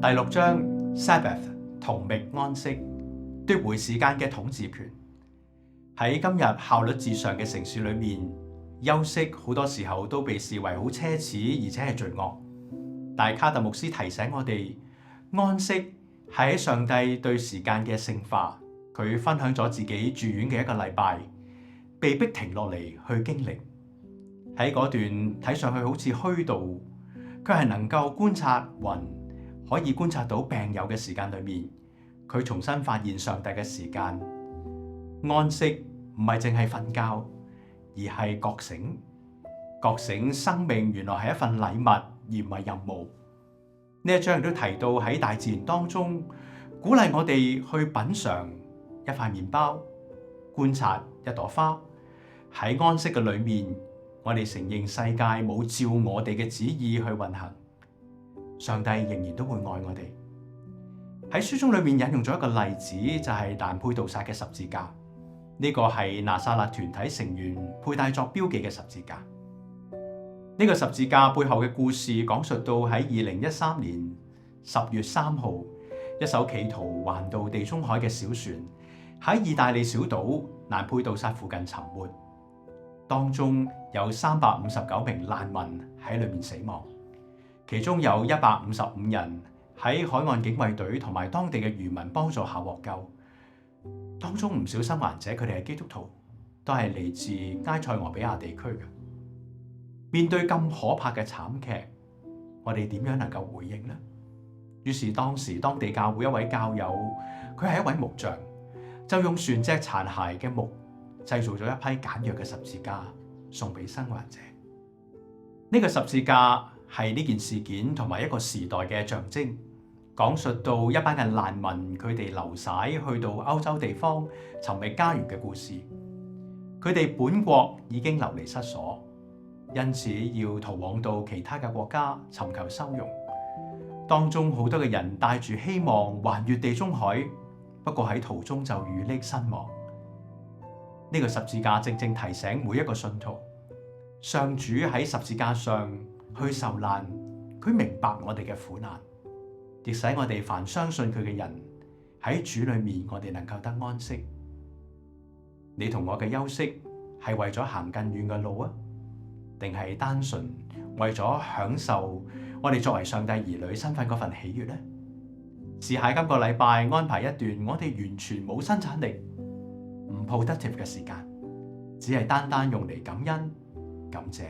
第6章 Sabbath 同覓安息，奪回時間嘅統治權。喺今日效率至上嘅城市裏面，休息好多時候都被視為好奢侈，而且係罪惡。但係卡特牧師提醒我哋，安息係喺上帝對時間嘅聖化。佢分享咗自己住院嘅1個禮拜，被逼停落嚟去經歷。喺嗰段睇上去好似虛度，佢係能夠觀察雲，可以觀察到病友嘅時間裏面，佢重新發現上帝嘅時間。安息唔係淨係瞓覺，而係覺醒。覺醒生命原來係一份禮物，而唔係任務。呢一章亦都提到喺大自然當中，鼓勵我哋去品嘗一塊麵包，觀察一朵花。喺安息嘅裏面，我哋承認世界冇照我哋嘅旨意去運行，上帝仍然都會愛我哋。喺書中裏面引用咗一個例子，就係蘭佩杜薩嘅十字架。呢個係拿撒勒團體成員佩戴作標記嘅十字架。呢個十字架背後嘅故事講述到喺2013年10月3號，一艘企圖橫渡地中海嘅小船喺意大利小島蘭佩杜薩附近沉沒，當中有359名難民喺裏面死亡，其中有155人喺海岸警衛隊同埋當地嘅漁民幫助下獲救。當中唔少生還者，佢哋係基督徒，都係嚟自埃塞俄比亞地區嘅。面對咁可怕嘅慘劇，我哋點樣能夠回應呢？於是當時當地教會一位教友，佢係一位木匠，就用船隻殘骸嘅木製造咗一批簡約嘅十字架，送俾生還者。呢個十字架係呢件事件同埋一個時代嘅象徵，講述到一班嘅難民，佢哋流徙去到歐洲地方尋覓家園嘅故事。佢哋本國已經流離失所，因此要逃往到其他嘅國家尋求收容。當中好多嘅人帶住希望橫越地中海，不過喺途中就遇溺身亡。呢個十字架正正提醒每一個信徒，上主喺十字架上去受難，佢明白我哋嘅苦難，亦使我哋凡相信佢嘅人喺主裏面，我哋能夠得安息。你同我嘅休息係為咗行更遠嘅路啊，定係單純為咗享受我哋作為上帝兒女身份嗰份喜悅呢？試下今個禮拜安排一段我哋完全冇生產力、唔 productive 嘅時間，只係單單用嚟感恩、感謝。